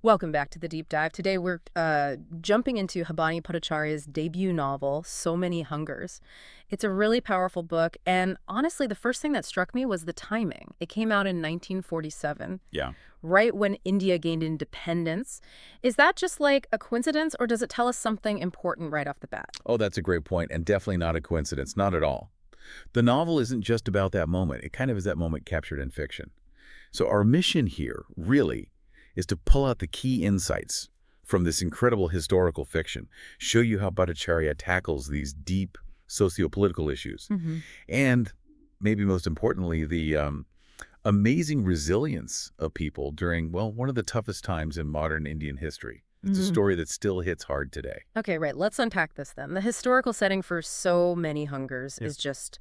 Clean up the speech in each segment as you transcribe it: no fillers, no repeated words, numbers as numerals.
Welcome back to the deep dive. Today we're jumping into Bhabani Bhattacharya's debut novel, So Many Hungers. It's a really powerful book, and honestly, the first thing that struck me was the timing. It came out in 1947, Yeah. right when India gained independence. Is that just like a coincidence, or does it tell us something important right off the bat? Oh, that's a great point, and definitely not a coincidence, not at all. The novel isn't just about that moment. It kind of is that moment captured in fiction. So our mission here, really, is to pull out the key insights from this incredible historical fiction, show you how Bhattacharya tackles these deep socio-political issues, and maybe most importantly, the amazing resilience of people during, well, one of the toughest times in modern Indian history. It's a story that still hits hard today. Okay, right. Let's unpack this then. The historical setting for So Many Hungers is just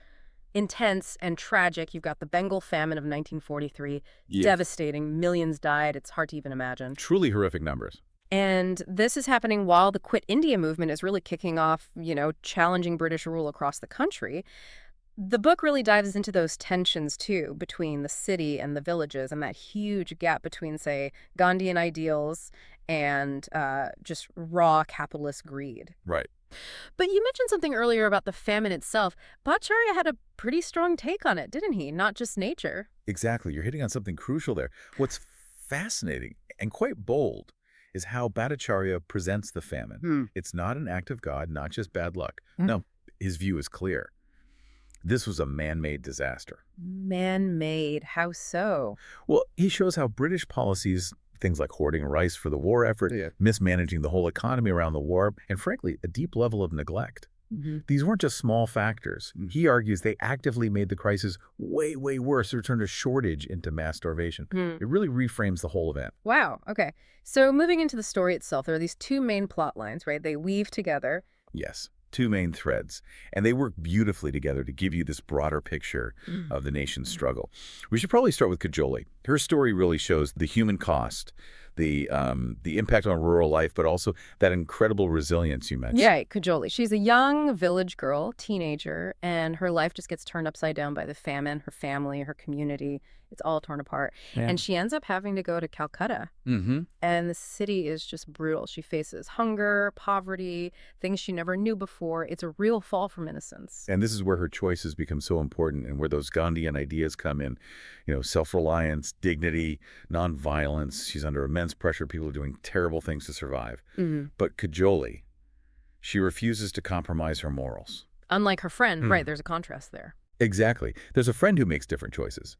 intense and tragic. You've got the Bengal famine of 1943, Yeah. devastating. Millions died. It's hard to even imagine. Truly horrific numbers. And this is happening while the Quit India movement is really kicking off, challenging British rule across the country. The book really dives into those tensions, too, between the city and the villages and that huge gap between, say, Gandhian ideals and just raw capitalist greed. Right. But you mentioned something earlier about the famine itself. Bhattacharya had a pretty strong take on it, didn't he? Not just nature. Exactly. You're hitting on something crucial there. What's fascinating and quite bold is how Bhattacharya presents the famine. It's not an act of God, not just bad luck. No, his view is clear. This was a man-made disaster. Man-made. How so? Well, he shows how British policies, things like hoarding rice for the war effort, mismanaging the whole economy around the war, and frankly, a deep level of neglect. These weren't just small factors. He argues they actively made the crisis way, way worse. It turned a shortage into mass starvation. It really reframes the whole event. Wow. Okay. So moving into the story itself, there are these two main plot lines, right? They weave together. Yes, two main threads, and they work beautifully together to give you this broader picture of the nation's struggle. We should probably start with Kajoli. Her story really shows the human cost, the impact on rural life, but also that incredible resilience you mentioned. Yeah, Kajoli. She's a young village girl, teenager, and her life just gets turned upside down by the famine. Her family, her community, it's all torn apart. And she ends up having to go to Calcutta. And the city is just brutal. She faces hunger, poverty, things she never knew before. It's a real fall from innocence. And this is where her choices become so important and where those Gandhian ideas come in. Self-reliance, dignity, nonviolence. She's under immense pressure. People are doing terrible things to survive. But Kajoli, she refuses to compromise her morals. Unlike her friend, right, there's a contrast there. Exactly. There's a friend who makes different choices.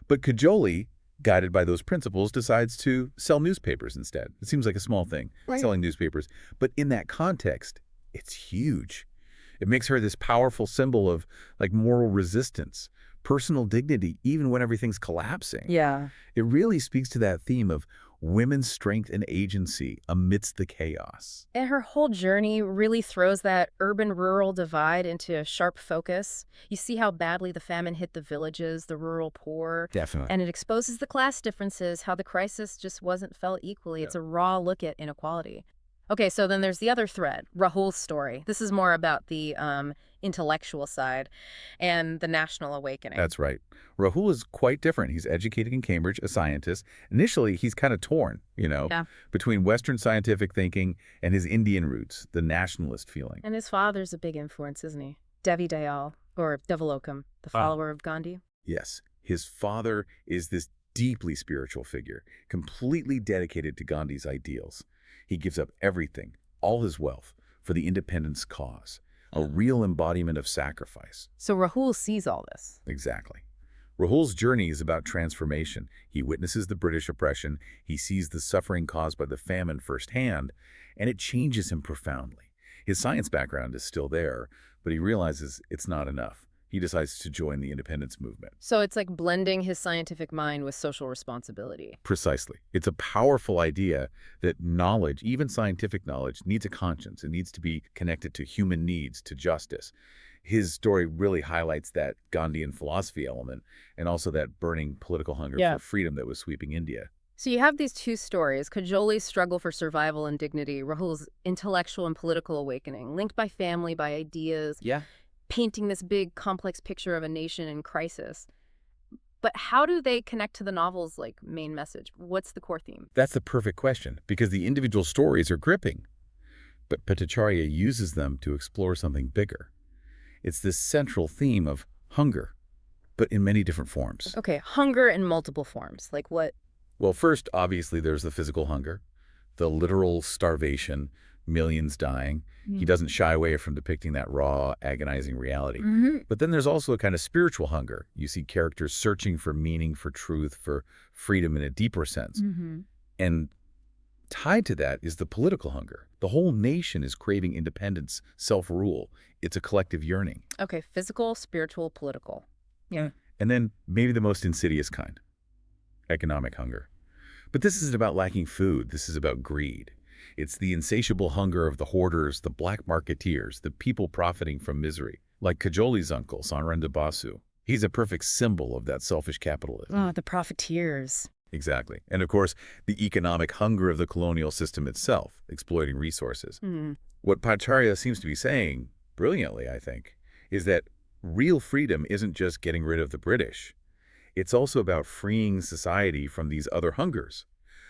But Kajoli, guided by those principles, decides to sell newspapers instead. It seems like a small thing, selling newspapers. But in that context, it's huge. It makes her this powerful symbol of moral resistance, personal dignity, even when everything's collapsing. Yeah. It really speaks to that theme of women's strength and agency amidst the chaos. And her whole journey really throws that urban-rural divide into a sharp focus. You see how badly the famine hit the villages, the rural poor. Definitely. And it exposes the class differences, how the crisis just wasn't felt equally. It's a raw look at inequality. Okay, so then there's the other thread, Rahul's story. This is more about the intellectual side and the national awakening. That's right. Rahul is quite different. He's educated in Cambridge, a scientist. Initially, he's kind of torn, between Western scientific thinking and his Indian roots, the nationalist feeling. And his father's a big influence, isn't he? Devi Dayal, or Devalokam, the follower of Gandhi. Yes. His father is this deeply spiritual figure, completely dedicated to Gandhi's ideals. He gives up everything, all his wealth, for the independence cause, a real embodiment of sacrifice. So Rahul sees all this. Exactly. Rahul's journey is about transformation. He witnesses the British oppression, he sees the suffering caused by the famine firsthand, and it changes him profoundly. His science background is still there, but he realizes it's not enough. He decides to join the independence movement. So it's like blending his scientific mind with social responsibility. Precisely. It's a powerful idea that knowledge, even scientific knowledge, needs a conscience. It needs to be connected to human needs, to justice. His story really highlights that Gandhian philosophy element and also that burning political hunger for freedom that was sweeping India. So you have these two stories, Kajoli's struggle for survival and dignity, Rahul's intellectual and political awakening, linked by family, by ideas. Painting this big, complex picture of a nation in crisis. But how do they connect to the novel's, like, main message? What's the core theme? That's the perfect question, because the individual stories are gripping, but Bhattacharya uses them to explore something bigger. It's this central theme of hunger, but in many different forms. Okay, hunger in multiple forms. Like what? Well, first, obviously, there's the physical hunger, the literal starvation, millions dying. He doesn't shy away from depicting that raw, agonizing reality. Mm-hmm. But then there's also a kind of spiritual hunger. You see characters searching for meaning, for truth, for freedom in a deeper sense. Mm-hmm. And tied to that is the political hunger. The whole nation is craving independence, self-rule. It's a collective yearning. Okay, physical, spiritual, political. Yeah. And then maybe the most insidious kind, economic hunger. But this isn't about lacking food. This is about greed. It's the insatiable hunger of the hoarders, the black marketeers, the people profiting from misery. Like Kajoli's uncle, Sanrenda Basu. He's a perfect symbol of that selfish capitalism. Oh, the profiteers. Exactly. And of course, the economic hunger of the colonial system itself, exploiting resources. Mm. What Bhattacharya seems to be saying, brilliantly, I think, is that real freedom isn't just getting rid of the British. It's also about freeing society from these other hungers,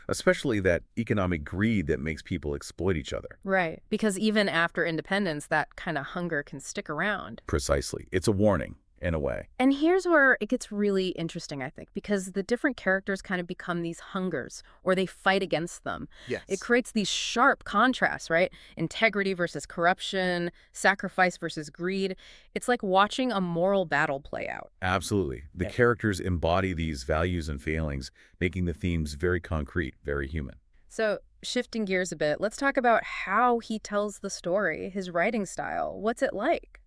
especially that economic greed that makes people exploit each other. Right, because even after independence, that kind of hunger can stick around. Precisely. It's a warning, in a way. And here's where it gets really interesting, I think, because the different characters kind of become these hungers, or they fight against them. Yes. It creates these sharp contrasts, right? Integrity versus corruption, sacrifice versus greed. It's like watching a moral battle play out. Absolutely. The characters embody these values and failings, making the themes very concrete, very human. So, shifting gears a bit, let's talk about how he tells the story, his writing style. What's it like?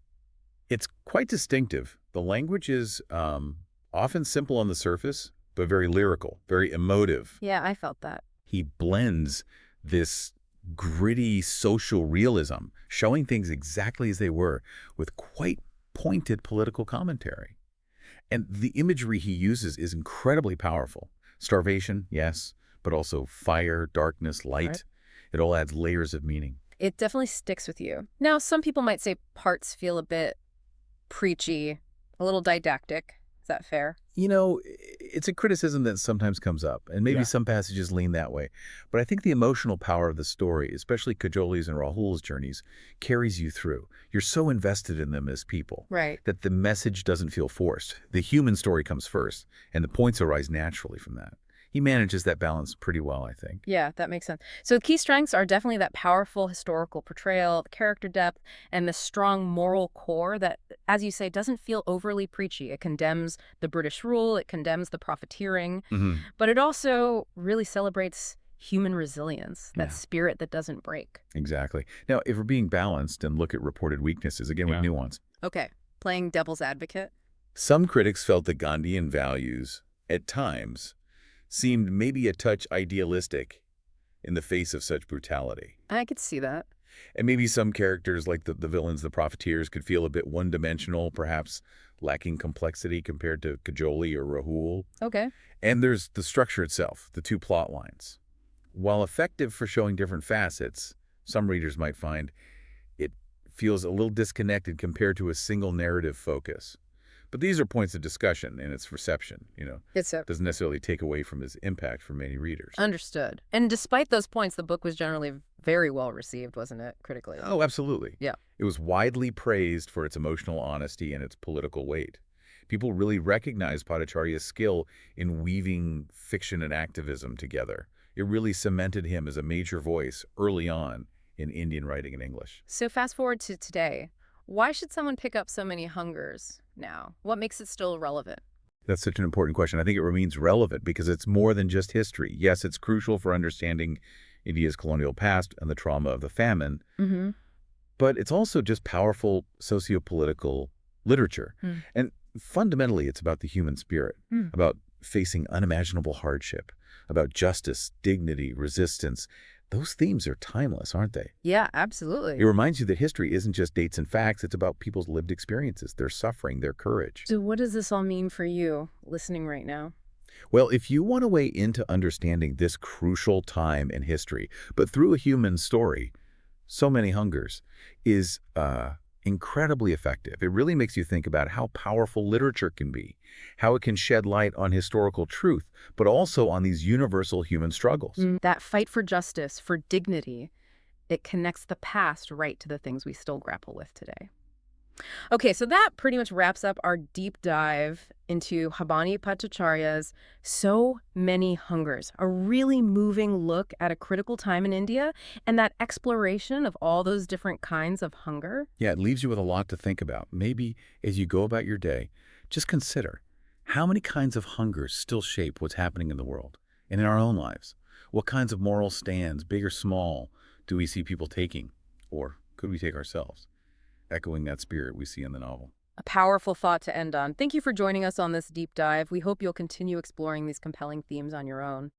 It's quite distinctive. The language is often simple on the surface, but very lyrical, very emotive. Yeah, I felt that. He blends this gritty social realism, showing things exactly as they were, with quite pointed political commentary. And the imagery he uses is incredibly powerful. Starvation, yes, but also fire, darkness, light. Right. It all adds layers of meaning. It definitely sticks with you. Now, some people might say parts feel a bit preachy, a little didactic. Is that fair? You know, it's a criticism that sometimes comes up, and maybe some passages lean that way. But I think the emotional power of the story, especially Kajoli's and Rahul's journeys, carries you through. You're so invested in them as people Right. that the message doesn't feel forced. The human story comes first, and the points arise naturally from that. He manages that balance pretty well, I think. Yeah, that makes sense. So the key strengths are definitely that powerful historical portrayal, the character depth, and the strong moral core that, as you say, doesn't feel overly preachy. It condemns the British rule, it condemns the profiteering, but it also really celebrates human resilience, that spirit that doesn't break. Exactly. Now, if we're being balanced and look at reported weaknesses, again with nuance, Okay, playing devil's advocate. some critics felt the Gandhian values, at times, seemed maybe a touch idealistic in the face of such brutality. I could see that. And maybe some characters, like the villains, the profiteers, could feel a bit one-dimensional, perhaps lacking complexity compared to Kajoli or Rahul. Okay. And there's the structure itself, the two plot lines. While effective for showing different facets, some readers might find it feels a little disconnected compared to a single narrative focus. But these are points of discussion in its reception, It's a Doesn't necessarily take away from its impact for many readers. Understood. And despite those points, the book was generally very well received, wasn't it, critically? Oh, absolutely. Yeah. It was widely praised for its emotional honesty and its political weight. People really recognized Bhattacharya's skill in weaving fiction and activism together. It really cemented him as a major voice early on in Indian writing in English. So fast forward to today. Why should someone pick up so many hungers now? What makes it still relevant? That's such an important question. I think it remains relevant because it's more than just history. Yes, it's crucial for understanding India's colonial past and the trauma of the famine, but it's also just powerful socio-political literature. And fundamentally, it's about the human spirit, about facing unimaginable hardship, about justice, dignity, resistance. Those themes are timeless, aren't they? Yeah, absolutely. It reminds you that history isn't just dates and facts. It's about people's lived experiences, their suffering, their courage. So what does this all mean for you listening right now? Well, if you want to weigh into understanding this crucial time in history, but through a human story, So Many Hungers is Incredibly effective. It really makes you think about how powerful literature can be, how it can shed light on historical truth, but also on these universal human struggles. That fight for justice, for dignity, it connects the past right to the things we still grapple with today. Okay, so that pretty much wraps up our deep dive into Bhabani Bhattacharya's So Many Hungers, a really moving look at a critical time in India and that exploration of all those different kinds of hunger. Yeah, it leaves you with a lot to think about. Maybe as you go about your day, just consider how many kinds of hungers still shape what's happening in the world and in our own lives. What kinds of moral stands, big or small, do we see people taking? Or could we take ourselves? Echoing that spirit we see in the novel. A powerful thought to end on. Thank you for joining us on this deep dive. We hope you'll continue exploring these compelling themes on your own.